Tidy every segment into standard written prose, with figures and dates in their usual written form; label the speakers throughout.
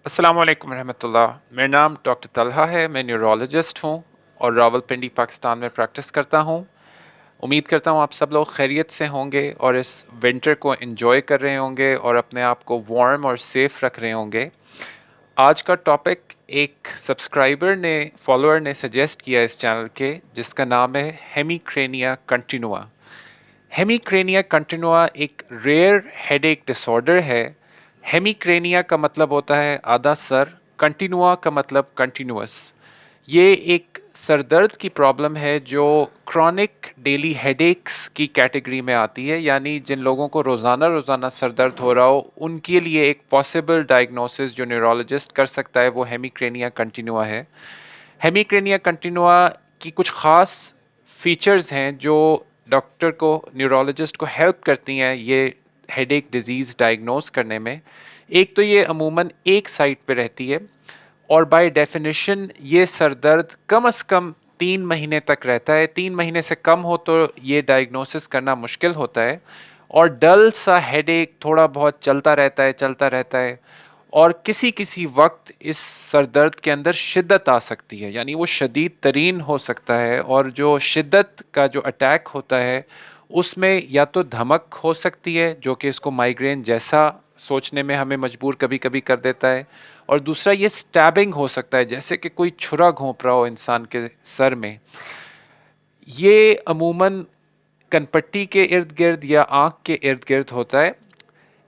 Speaker 1: अस्सलाम वालेकुम रहमतुल्लाह। मेरा नाम डॉक्टर तलहा है। मैं न्यूरोलॉजिस्ट हूँ और रावलपिंडी पाकिस्तान में प्रैक्टिस करता हूँ। उम्मीद करता हूँ आप सब लोग खैरियत से होंगे और इस विंटर को एंजॉय कर रहे होंगे और अपने आप को वार्म और सेफ रख रहे होंगे। आज का टॉपिक एक सब्सक्राइबर ने फॉलोअर ने सजेस्ट किया इस चैनल के, जिसका नाम है हेमिक्रेनिया कंटिन्यूआ। हेमिक्रेनिया कंटिन्यूआ एक रेयर हेडेक डिसऑर्डर है। हेमिक्रेनिया का मतलब होता है आधा सर, कंटिन्यूआ का मतलब कंटिन्यूअस। ये एक सर दर्द की प्रॉब्लम है जो क्रॉनिक डेली हेडेक्स की कैटेगरी में आती है, यानी जिन लोगों को रोज़ाना रोज़ाना सर दर्द हो रहा हो उनके लिए एक पॉसिबल डायग्नोसिस जो न्यूरोलॉजिस्ट कर सकता है वो हेमिक्रेनिया कंटिन्यूआ है। हेमिक्रेनिया कंटिन्यूआ की कुछ ख़ास फीचर्स हैं जो डॉक्टर को, न्यूरोलॉजिस्ट को हेल्प करती हैं ये हेडेक डिजीज़ डायग्नोस करने में। एक तो ये अमूमन एक साइड पे रहती है और बाय डेफिनेशन ये सर दर्द कम से कम 3 महीने तक रहता है। 3 महीने से कम हो तो ये डायग्नोसिस करना मुश्किल होता है। और डल सा हेडेक थोड़ा बहुत चलता रहता है और किसी किसी वक्त इस सर दर्द के अंदर शिद्दत आ सकती है, यानी वो शदीद तरीन हो सकता है। और जो शिद्दत का जो अटैक होता है उसमें या तो धमक हो सकती है जो कि इसको माइग्रेन जैसा सोचने में हमें मजबूर कभी कभी कर देता है, और दूसरा ये स्टैबिंग हो सकता है, जैसे कि कोई छुरा घोंप रहा हो इंसान के सर में। ये अमूमन कनपट्टी के इर्द गिर्द या आँख के इर्द गिर्द होता है।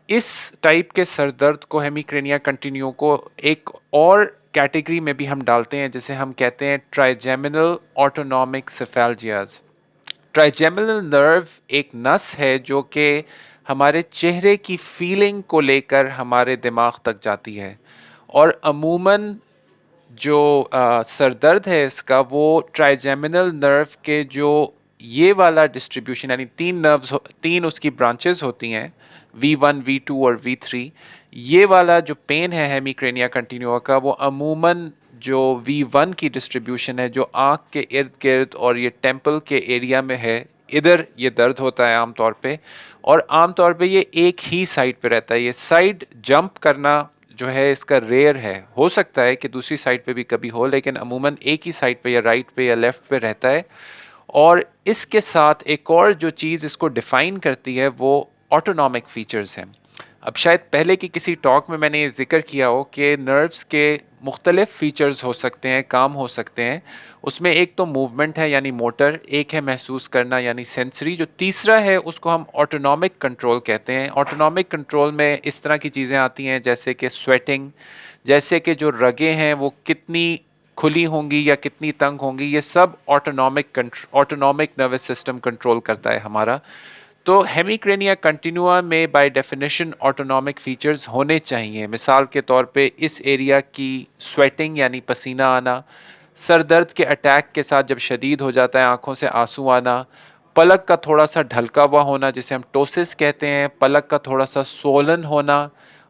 Speaker 1: इस टाइप के सर दर्द को, हेमिक्रेनिया कंटिन्यू को, एक और कैटेगरी में भी हम डालते हैं जिसे हम कहते हैं ट्राइजेमिनल ऑटोनॉमिक सेफेल्जियाज। ट्राइजेमिनल नर्व एक नस है जो कि हमारे चेहरे की फीलिंग को लेकर हमारे दिमाग तक जाती है। और अमूमन जो सर दर्द है इसका, वो ट्राइजेमिनल नर्व के जो ये वाला डिस्ट्रीब्यूशन, यानी तीन उसकी ब्रांचेस होती हैं, V1, V2 और V3। ये वाला जो पेन है हेमिक्रेनिया कंटिन्यूआ का, वो अमूमन जो V1 की डिस्ट्रीब्यूशन है, जो आँख के इर्द गिर्द और ये टेम्पल के एरिया में है, इधर ये दर्द होता है आमतौर पे। और आमतौर पे ये एक ही साइड पे रहता है। ये साइड जंप करना जो है इसका रेयर है। हो सकता है कि दूसरी साइड पे भी कभी हो, लेकिन अमूमन एक ही साइड पे, या राइट पे या लेफ्ट पे रहता है। और इसके साथ एक और जो चीज़ इसको डिफाइन करती है वो ऑटोनॉमिक फीचर्स हैं। अब शायद पहले की किसी टॉक में मैंने ये जिक्र किया हो कि नर्व्स के मुख्तलिफ फीचर्स हो सकते हैं, काम हो सकते हैं। उसमें एक तो मूवमेंट है यानी मोटर, एक है महसूस करना यानी सेंसरी, जो तीसरा है उसको हम ऑटोनॉमिक कंट्रोल कहते हैं। ऑटोनॉमिक कंट्रोल में इस तरह की चीज़ें आती हैं जैसे कि स्वेटिंग, जैसे कि जो रगें हैं वो कितनी खुली होंगी या कितनी तंग होंगी, ये सब ऑटोनॉमिक नर्वस सिस्टम कंट्रोल करता है हमारा। तो हेमिक्रेनिया कंटिन्यूआ में बाय डेफिनेशन ऑटोनॉमिक फीचर्स होने चाहिए। मिसाल के तौर पे इस एरिया की स्वेटिंग यानी पसीना आना, सर दर्द के अटैक के साथ जब शदीद हो जाता है आंखों से आंसू आना, पलक का थोड़ा सा ढलका हुआ होना जिसे हम टोसिस कहते हैं, पलक का थोड़ा सा सोलन होना,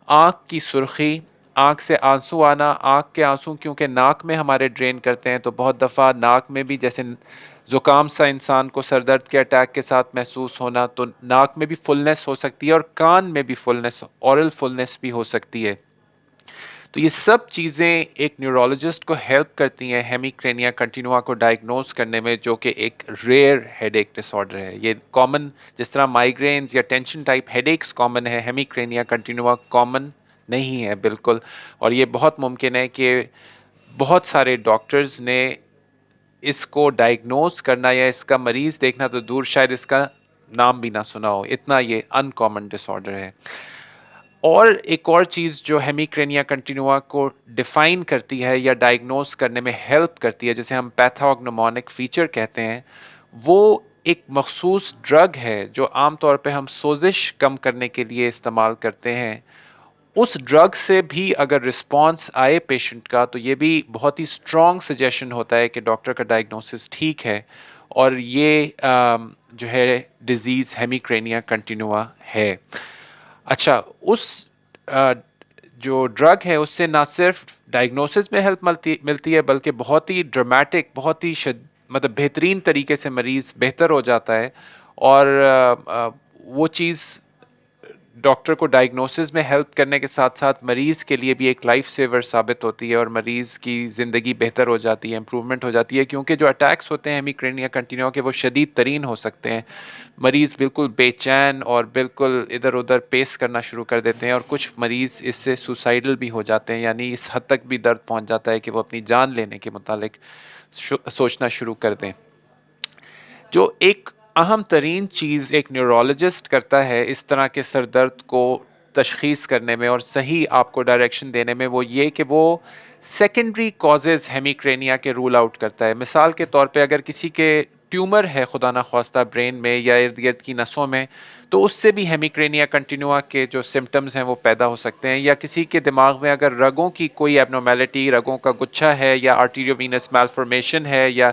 Speaker 1: आँख की सुर्खी, आँख से आंसू आना। आँख के आंसू क्योंकि नाक में हमारे ड्रेन करते हैं तो बहुत दफ़ा नाक में भी, जैसे ज़ुकाम सा इंसान को सर दर्द के अटैक के साथ महसूस होना, तो नाक में भी फुलनेस हो सकती है और कान में भी फुलनेस, ऑरल फुलनेस भी हो सकती है। तो ये सब चीज़ें एक न्यूरोलॉजिस्ट को हेल्प करती हैं हेमिक्रेनिया कंटिन्यूआ को डायग्नोस करने में, जो कि एक रेयर हेडेक डिसऑर्डर है। ये कॉमन, जिस तरह माइग्रेन्स या टेंशन टाइप हेडेक्स कॉमन है, हेमिक्रेनिया कंटिन्यूआ कॉमन नहीं है बिल्कुल। और ये बहुत मुमकिन है कि बहुत सारे डॉक्टर्स ने इसको डायग्नोस करना या इसका मरीज देखना तो दूर, शायद इसका नाम भी ना सुना हो, इतना ये अनकॉमन डिसऑर्डर है। और एक और चीज़ जो हेमिक्रेनिया कंटिन्यूआ को डिफाइन करती है या डायग्नोस करने में हेल्प करती है, जिसे हम पैथोग्नोमोनिक फीचर कहते हैं, वो एक मखसूस ड्रग है जो आमतौर पे हम सोजिश कम करने के लिए इस्तेमाल करते हैं। उस ड्रग से भी अगर रिस्पॉन्स आए पेशेंट का तो ये भी बहुत ही स्ट्रॉन्ग सजेशन होता है कि डॉक्टर का डायग्नोसिस ठीक है और ये जो है डिजीज़ हेमिक्रेनिया कंटिन्यूआ है। अच्छा, उस अ, जो ड्रग है उससे ना सिर्फ डायग्नोसिस में हेल्प मिलती है, बल्कि बहुत ही ड्रामेटिक, बहुत ही मतलब बेहतरीन तरीके से मरीज़ बेहतर हो जाता है। और वो चीज़ ڈاکٹر کو ڈائگنوسس میں ہیلپ کرنے کے ساتھ ساتھ مریض کے لیے بھی ایک لائف سیور ثابت ہوتی ہے اور مریض کی زندگی بہتر ہو جاتی ہے، امپرومنٹ ہو جاتی ہے، کیونکہ جو اٹیکس ہوتے ہیں ہیمیکرینیا کنٹینیوا کے وہ شدید ترین ہو سکتے ہیں. مریض بالکل بے چین اور بالکل ادھر ادھر پیس کرنا شروع کر دیتے ہیں، اور کچھ مریض اس سے سوسائڈل بھی ہو جاتے ہیں، یعنی اس حد تک بھی درد پہنچ جاتا ہے کہ وہ اپنی جان لینے کے متعلق سوچنا شروع کر دیں. جو ایک اہم ترین چیز ایک نیورولوجسٹ کرتا ہے اس طرح کے سر درد کو تشخیص کرنے میں اور صحیح آپ کو ڈائریکشن دینے میں، وہ یہ کہ وہ سیکنڈری کازز ہیمیکرینیا کے رول آؤٹ کرتا ہے. مثال کے طور پہ اگر کسی کے ٹیومر ہے خدا نخواستہ برین میں یا ارد گرد کی نسوں میں، تو اس سے بھی ہیمیکرینیا کنٹینیوا کے جو سمٹمز ہیں وہ پیدا ہو سکتے ہیں. یا کسی کے دماغ میں اگر رگوں کی کوئی ایبنارمیلٹی، رگوں کا گچھا ہے یا آرٹیریو وینس میلفارمیشن ہے یا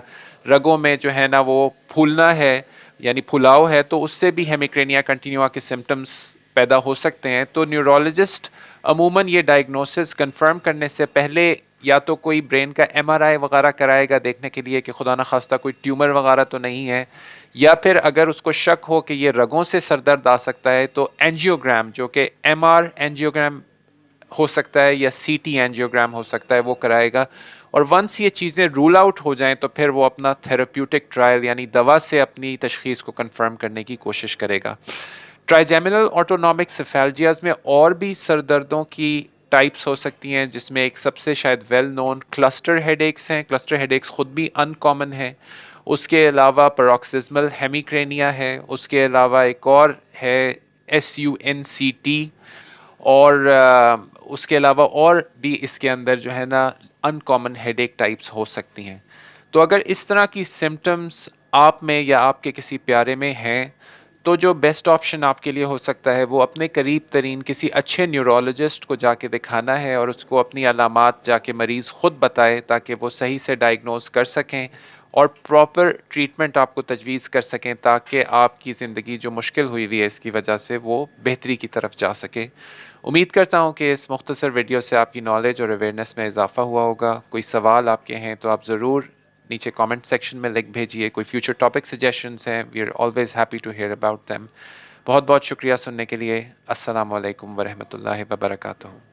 Speaker 1: رگوں میں جو ہے نا وہ پھولنا ہے یعنی پھلاؤ ہے، تو اس سے بھی ہیمیکرینیا کنٹینیوا کے سمٹمز پیدا ہو سکتے ہیں. تو نیورولوجسٹ عموماً یہ ڈائگنوسس کنفرم کرنے سے پہلے یا تو کوئی برین کا ایم آر آئی وغیرہ کرائے گا دیکھنے کے لیے کہ خدا نخواستہ کوئی ٹیومر وغیرہ تو نہیں ہے، یا پھر اگر اس کو شک ہو کہ یہ رگوں سے سر درد آ سکتا ہے تو اینجیوگرام، جو کہ ایم آر اینجیوگرام ہو سکتا ہے یا سی ٹی اینجیوگرام ہو سکتا ہے، وہ کرائے گا. اور ونس یہ چیزیں رول آؤٹ ہو جائیں تو پھر وہ اپنا تھراپیوٹک ٹرائل یعنی دوا سے اپنی تشخیص کو کنفرم کرنے کی کوشش کرے گا. ٹرائیجیمنل آٹونومک سیفالجیاز میں اور بھی سر دردوں کی ٹائپس ہو سکتی ہیں، جس میں ایک سب سے شاید well known cluster headaches ہیں. کلسٹر ہیڈ ایکس خود بھی ان کامن ہے. اس کے علاوہ پیروکسزمل ہیمیکرینیا ہے. اس کے علاوہ ایک اور ہے SUNCT، اور اس کے علاوہ اور بھی اس کے اندر جو ہے نا ان کامن ہیڈ ایک ٹائپس ہو سکتی ہیں. تو اگر اس طرح کی سمٹمز آپ میں یا آپ کے کسی پیارے میں ہیں تو جو بیسٹ آپشن آپ کے لیے ہو سکتا ہے وہ اپنے قریب ترین کسی اچھے نیورولوجسٹ کو جا کے دکھانا ہے اور اس کو اپنی علامات جا کے مریض خود بتائے تاکہ وہ صحیح سے ڈائگنوز کر سکیں اور پراپر ٹریٹمنٹ آپ کو تجویز کر سکیں تاکہ آپ کی زندگی جو مشکل ہوئی ہوئی ہے اس کی وجہ سے وہ بہتری کی طرف جا سکے. امید کرتا ہوں کہ اس مختصر ویڈیو سے آپ کی نالج اور اویئرنیس میں اضافہ ہوا ہوگا. کوئی سوال آپ کے ہیں تو آپ ضرور نیچے کامنٹ سیکشن میں لکھ بھیجیے. کوئی فیوچر ٹاپک سجیشنز ہیں، we are always happy to hear about them. بہت بہت شکریہ سننے کے لیے. السلام علیکم ورحمۃ اللہ وبرکاتہ.